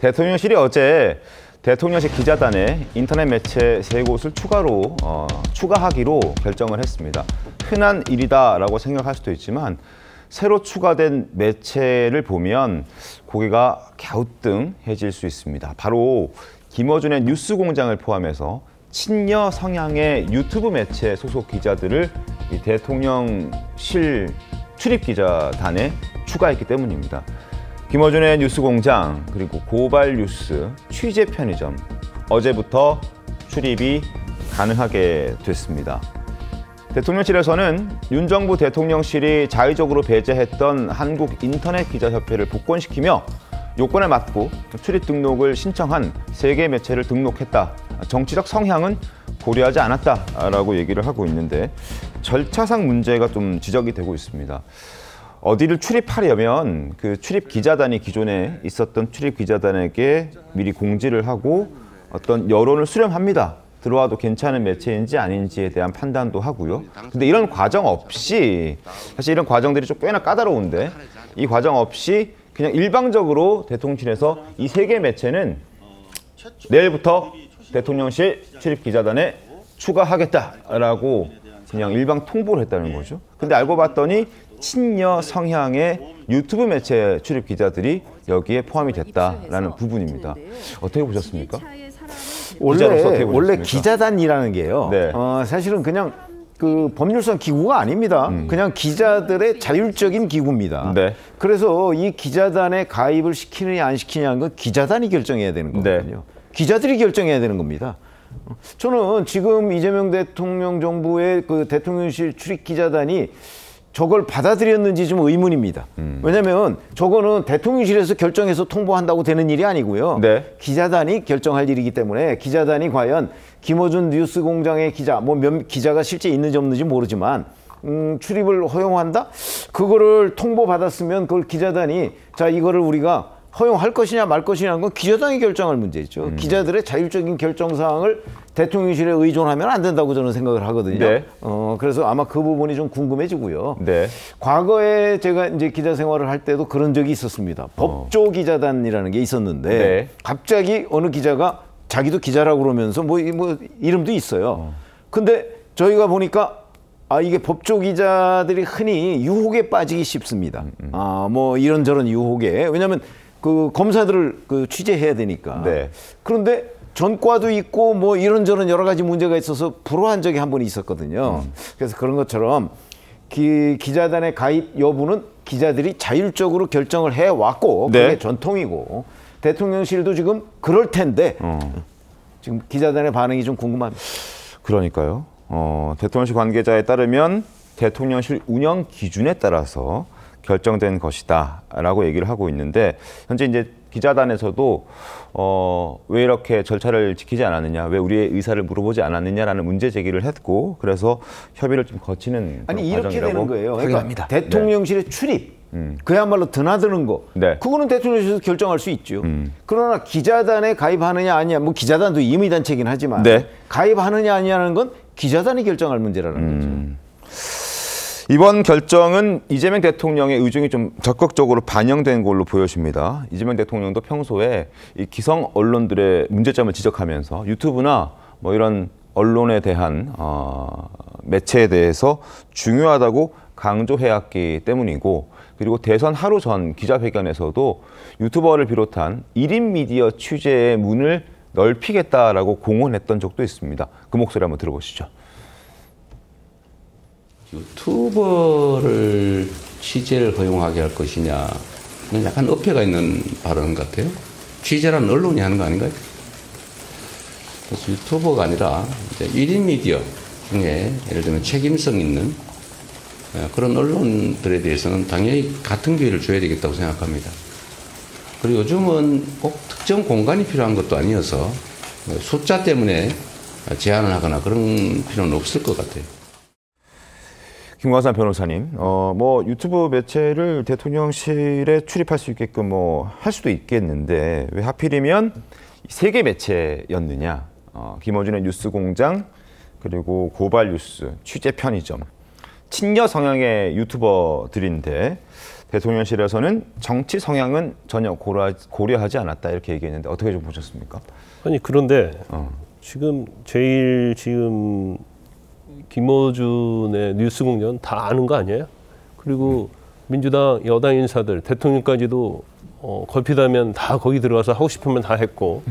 대통령실이 어제 대통령실 기자단에 인터넷 매체 3곳을 추가하기로 결정을 했습니다. 흔한 일이다라고 생각할 수도 있지만 새로 추가된 매체를 보면 고개가 갸우뚱해질 수 있습니다. 바로 김어준의 뉴스공장을 포함해서 친여 성향의 유튜브 매체 소속 기자들을 이 대통령실 출입 기자단에 추가했기 때문입니다. 김어준의 뉴스공장, 그리고 고발뉴스, 취재편의점, 어제부터 출입이 가능하게 됐습니다. 대통령실에서는 윤 정부 대통령실이 자의적으로 배제했던 한국인터넷기자협회를 복권시키며 요건에 맞고 출입 등록을 신청한 3개 매체를 등록했다. 정치적 성향은 고려하지 않았다라고 얘기를 하고 있는데 절차상 문제가 좀 지적이 되고 있습니다. 어디를 출입하려면 그 출입 기자단이 기존에 있었던 출입 기자단에게 미리 공지를 하고 어떤 여론을 수렴합니다. 들어와도 괜찮은 매체인지 아닌지에 대한 판단도 하고요. 근데 이런 과정 없이, 사실 이런 과정들이 좀 꽤나 까다로운데 이 과정 없이 그냥 일방적으로 대통령실에서 이 3개 매체는 내일부터 대통령실 출입 기자단에 추가하겠다라고 그냥 일방 통보를 했다는 거죠. 근데 알고 봤더니 친여 성향의 유튜브 매체 출입 기자들이 여기에 포함이 됐다라는 부분입니다. 어떻게 보셨습니까? 원래 기자단이라는 게요. 네. 사실은 그냥 그 법률상 기구가 아닙니다. 그냥 기자들의 자율적인 기구입니다. 네. 그래서 이 기자단에 가입을 시키느냐 안 시키냐는 건 기자단이 결정해야 되는 거거든요. 네. 기자들이 결정해야 되는 겁니다. 저는 지금 이재명 대통령 정부의 그 대통령실 출입 기자단이 저걸 받아들였는지 좀 의문입니다. 왜냐하면 저거는 대통령실에서 결정해서 통보한다고 되는 일이 아니고요. 네. 기자단이 결정할 일이기 때문에 기자단이 과연 김어준 뉴스공장의 기자, 뭐 몇 기자가 실제 있는지 없는지 모르지만 출입을 허용한다? 그거를 통보받았으면 그걸 기자단이 자 이거를 우리가 허용할 것이냐 말 것이냐는 건 기자단이 결정할 문제죠. 기자들의 자율적인 결정사항을 대통령실에 의존하면 안 된다고 저는 생각을 하거든요. 네. 그래서 아마 그 부분이 좀 궁금해지고요. 네. 과거에 제가 이제 기자 생활을 할 때도 그런 적이 있었습니다. 법조 기자단이라는 게 있었는데 네. 갑자기 어느 기자가 자기도 기자라고 그러면서 뭐 이름도 있어요. 근데 저희가 보니까 이게 법조 기자들이 흔히 유혹에 빠지기 쉽습니다. 뭐 이런저런 유혹에. 왜냐하면 그 검사들을 그 취재해야 되니까. 네. 그런데 전과도 있고 뭐 이런저런 여러 가지 문제가 있어서 불허한 적이 한 번 있었거든요. 그래서 그런 것처럼 기자단의 가입 여부는 기자들이 자율적으로 결정을 해왔고 그게 네. 전통이고 대통령실도 지금 그럴 텐데 지금 기자단의 반응이 좀 궁금합니다. 그러니까요. 대통령실 관계자에 따르면 대통령실 운영 기준에 따라서 결정된 것이다라고 얘기를 하고 있는데 현재 이제 기자단에서도 왜 이렇게 절차를 지키지 않았느냐, 왜 우리의 의사를 물어보지 않았느냐라는 문제 제기를 했고 그래서 협의를 좀 거치는 아니 이렇게 되는 거예요. 그러니까 대통령실의 네. 출입, 그야말로 드나드는 거, 네. 그거는 대통령실에서 결정할 수 있죠. 그러나 기자단에 가입하느냐 아니냐, 뭐 기자단도 임의단체긴 하지만 네. 가입하느냐 아니냐는 건 기자단이 결정할 문제라는 거죠. 이번 결정은 이재명 대통령의 의중이 좀 적극적으로 반영된 걸로 보여집니다. 이재명 대통령도 평소에 이 기성 언론들의 문제점을 지적하면서 유튜브나 뭐 이런 언론에 대한 매체에 대해서 중요하다고 강조해왔기 때문이고 그리고 대선 하루 전 기자회견에서도 유튜버를 비롯한 1인 미디어 취재의 문을 넓히겠다라고 공언했던 적도 있습니다. 그 목소리 한번 들어보시죠. 유튜버를 취재를 허용하게 할 것이냐, 약간 어폐가 있는 발언 같아요. 취재라는 언론이 하는 거 아닌가요? 그래서 유튜버가 아니라 이제 1인 미디어 중에 예를 들면 책임성 있는 그런 언론들에 대해서는 당연히 같은 기회를 줘야 되겠다고 생각합니다. 그리고 요즘은 꼭 특정 공간이 필요한 것도 아니어서 숫자 때문에 제한을 하거나 그런 필요는 없을 것 같아요. 김광산 변호사님, 뭐 유튜브 매체를 대통령실에 출입할 수 있게끔 뭐 할 수도 있겠는데 왜 하필이면 3개 매체였느냐? 김어준의 뉴스공장, 그리고 고발뉴스, 취재편의점, 친여 성향의 유튜버들인데 대통령실에서는 정치 성향은 전혀 고려하지 않았다 이렇게 얘기했는데 어떻게 좀 보셨습니까? 아니 그런데 지금 김어준의 뉴스공장 다 아는 거 아니에요? 그리고 민주당 여당 인사들 대통령까지도 걸핏하면 다 거기 들어가서 하고 싶으면 다 했고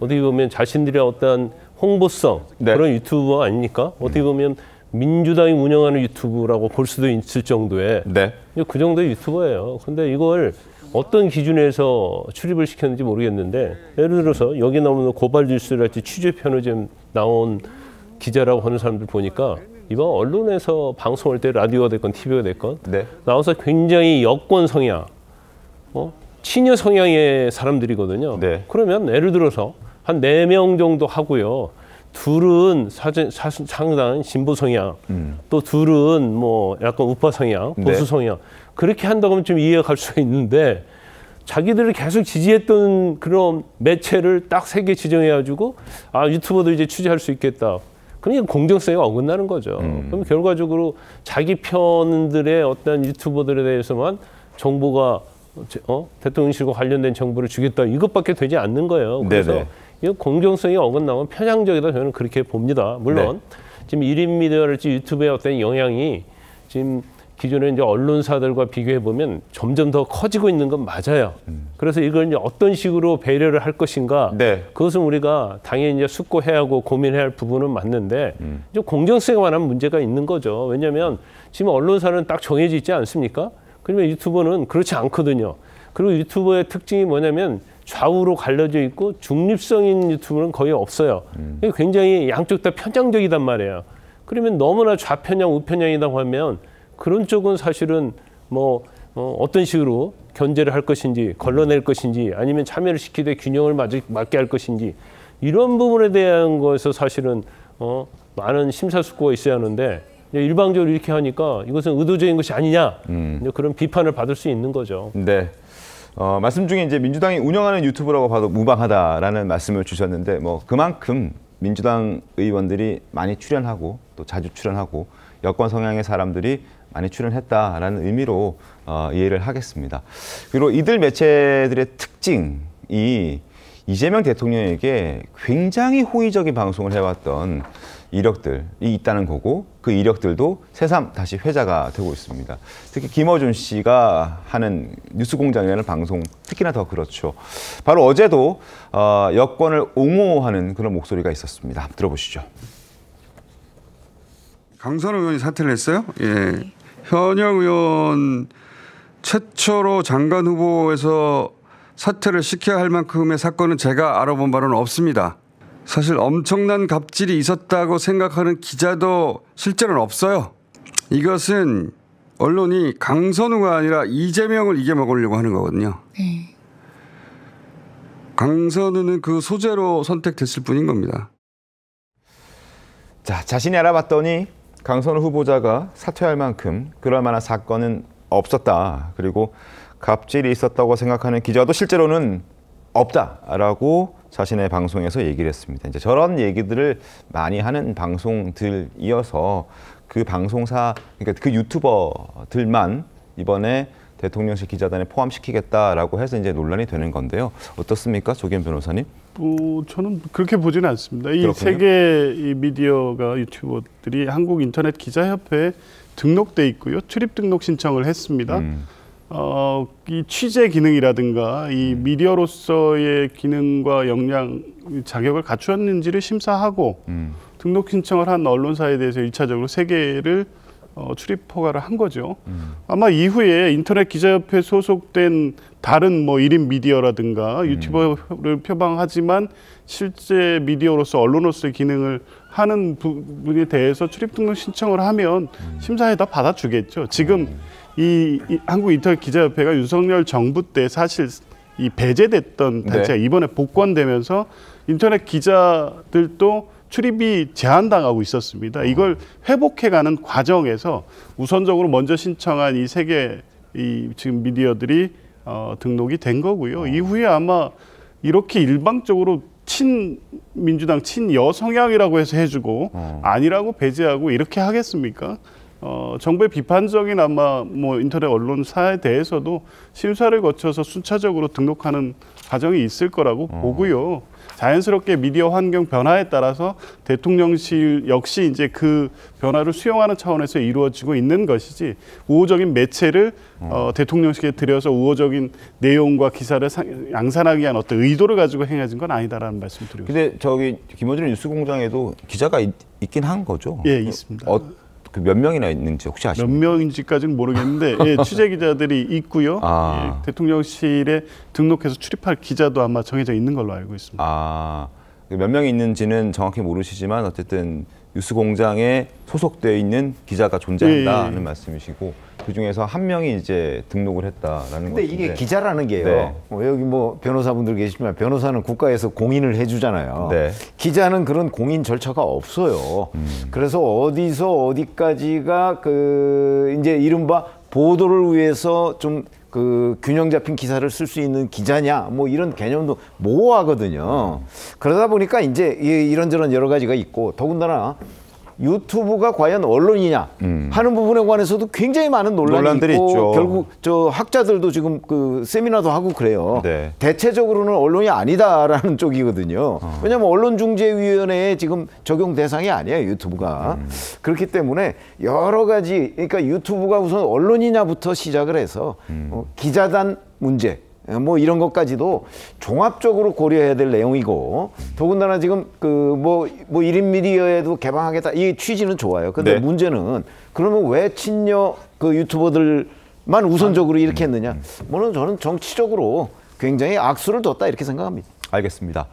어떻게 보면 자신들의 어떤 홍보성 네. 그런 유튜버 아닙니까? 어떻게 보면 민주당이 운영하는 유튜브라고 볼 수도 있을 정도의 네. 그 정도의 유튜버예요. 근데 이걸 어떤 기준에서 출입을 시켰는지 모르겠는데 예를 들어서 여기 나오는 고발 뉴스랄지 취재편을 좀 나온 기자라고 하는 사람들 보니까 이번 언론에서 방송할 때 라디오가 됐건 TV가 됐건 네. 나와서 굉장히 여권 성향, 친여 성향의 사람들이거든요. 네. 그러면 예를 들어서 한 4명 정도 하고요. 둘은 상당한 진보 성향, 또 둘은 뭐 약간 우파 성향, 보수 네. 성향 그렇게 한다고 하면 좀 이해가 갈 수가 있는데 자기들을 계속 지지했던 그런 매체를 딱 3개 지정해가지고 유튜버도 이제 취재할 수 있겠다. 그러니까 공정성이 어긋나는 거죠. 그럼 결과적으로 자기 편들의 어떤 유튜버들에 대해서만 정보가 대통령실과 관련된 정보를 주겠다 이것밖에 되지 않는 거예요. 그래서 네네. 이 공정성이 어긋나면 편향적이다 저는 그렇게 봅니다. 물론 지금 1인 미디어랄지 유튜브의 어떤 영향이 지금 기존의 이제 언론사들과 비교해 보면 점점 더 커지고 있는 건 맞아요. 그래서 이걸 이제 어떤 식으로 배려를 할 것인가, 네. 그것은 우리가 당연히 이제 숙고해야 하고 고민해야 할 부분은 맞는데 좀 공정성에 관한 문제가 있는 거죠. 왜냐하면 지금 언론사는 딱 정해져 있지 않습니까? 그러면 유튜버는 그렇지 않거든요. 그리고 유튜버의 특징이 뭐냐면 좌우로 갈려져 있고 중립성인 유튜브는 거의 없어요. 굉장히 양쪽 다 편향적이단 말이에요. 그러면 너무나 좌편향, 우편향이라고 하면 그런 쪽은 사실은 어떤 식으로 견제를 할 것인지, 걸러낼 것인지, 아니면 참여를 시키되 균형을 맞게 할 것인지 이런 부분에 대한 거에서 사실은 많은 심사숙고가 있어야 하는데 일방적으로 이렇게 하니까 이것은 의도적인 것이 아니냐 이제 그런 비판을 받을 수 있는 거죠. 네. 말씀 중에 이제 민주당이 운영하는 유튜브라고 봐도 무방하다라는 말씀을 주셨는데 그만큼 민주당 의원들이 많이 출연하고 또 자주 출연하고 여권 성향의 사람들이 많이 출연했다라는 의미로 이해를 하겠습니다. 그리고 이들 매체들의 특징이 이재명 대통령에게 굉장히 호의적인 방송을 해왔던 이력들이 있다는 거고 그 이력들도 새삼 다시 회자가 되고 있습니다. 특히 김어준 씨가 하는 뉴스공장이라는 방송 특히나 더 그렇죠. 바로 어제도 여권을 옹호하는 그런 목소리가 있었습니다. 들어보시죠. 강선우 의원이 사퇴를 했어요? 예. 현역 의원 최초로 장관 후보에서 사퇴를 시켜야 할 만큼의 사건은 제가 알아본 바로는 없습니다. 사실 엄청난 갑질이 있었다고 생각하는 기자도 실제로는 없어요. 이것은 언론이 강선우가 아니라 이재명을 이겨먹으려고 하는 거거든요. 네. 강선우는 그 소재로 선택됐을 뿐인 겁니다. 자, 자신이 알아봤더니 강선우 후보자가 사퇴할 만큼 그럴 만한 사건은 없었다. 그리고 갑질이 있었다고 생각하는 기자도 실제로는 없다라고 자신의 방송에서 얘기를 했습니다. 이제 저런 얘기들을 많이 하는 방송들이어서 그 방송사, 그러니까 그 유튜버들만 이번에 대통령실 기자단에 포함시키겠다라고 해서 이제 논란이 되는 건데요. 어떻습니까, 조기현 변호사님? 저는 그렇게 보지는 않습니다. 이 그렇군요. 세 개 미디어가 유튜버들이 한국 인터넷 기자협회에 등록돼 있고요. 출입 등록 신청을 했습니다. 이 취재 기능이라든가 이 미디어로서의 기능과 역량, 자격을 갖추었는지를 심사하고 등록 신청을 한 언론사에 대해서 1차적으로 3개를 출입 허가를 한 거죠. 아마 이후에 인터넷 기자협회 소속된 다른 1인 미디어라든가 유튜버를 표방하지만 실제 미디어로서 언론으로서의 기능을 하는 부분에 대해서 출입 등록 신청을 하면 심사에 다 받아주겠죠. 지금 이 한국 인터넷 기자협회가 윤석열 정부 때 사실 이 배제됐던 단체가 이번에 복권되면서 인터넷 기자들도 출입이 제한당하고 있었습니다. 이걸 회복해가는 과정에서 우선적으로 먼저 신청한 이 3개 지금 미디어들이 등록이 된 거고요. 이후에 아마 이렇게 일방적으로 친민주당, 친여 성향이라고 해서 해주고 아니라고 배제하고 이렇게 하겠습니까? 정부의 비판적인 아마 뭐 인터넷 언론사에 대해서도 심사를 거쳐서 순차적으로 등록하는 과정이 있을 거라고 보고요. 자연스럽게 미디어 환경 변화에 따라서 대통령실 역시 이제 그 변화를 수용하는 차원에서 이루어지고 있는 것이지 우호적인 매체를 대통령실에 들여서 우호적인 내용과 기사를 양산하기 위한 어떤 의도를 가지고 행해진 건 아니다라는 말씀을 드리고 근데 저기 김어준 뉴스공장에도 기자가 있긴 한 거죠? 예, 있습니다. 그 몇 명이나 있는지 혹시 몇 아십니까? 명인지까지는 모르겠는데 예, 취재 기자들이 있고요. 예, 대통령실에 등록해서 출입할 기자도 아마 정해져 있는 걸로 알고 있습니다. 몇 명이 있는지는 정확히 모르시지만 어쨌든 뉴스공장에 소속되어 있는 기자가 존재한다는 말씀이시고 그 중에서 한 명이 이제 등록을 했다라는 근데 것인데 이게 기자라는 게요. 네. 여기 뭐 변호사분들 계시지만 변호사는 국가에서 공인을 해주잖아요. 네. 기자는 그런 공인 절차가 없어요. 그래서 어디서 어디까지가 그 이제 이른바 보도를 위해서 좀 그 균형 잡힌 기사를 쓸 수 있는 기자냐 뭐 이런 개념도 모호하거든요. 그러다 보니까 이제 이런저런 여러 가지가 있고 더군다나 유튜브가 과연 언론이냐 하는 부분에 관해서도 굉장히 많은 논란이 있고 있죠. 결국 저 학자들도 지금 그 세미나도 하고 그래요. 네. 대체적으로는 언론이 아니다라는 쪽이거든요. 왜냐하면 언론중재위원회에 지금 적용 대상이 아니에요, 유튜브가. 그렇기 때문에 여러 가지 그러니까 유튜브가 우선 언론이냐부터 시작을 해서 기자단 문제 뭐 이런 것까지도 종합적으로 고려해야 될 내용이고 더군다나 지금 그 뭐 1인 미디어에도 개방하겠다 이 취지는 좋아요. 근데 네. 문제는 그러면 왜 친여 그 유튜버들만 우선적으로 이렇게 했느냐? 뭐는 저는 정치적으로 굉장히 악수를 뒀다 이렇게 생각합니다. 알겠습니다.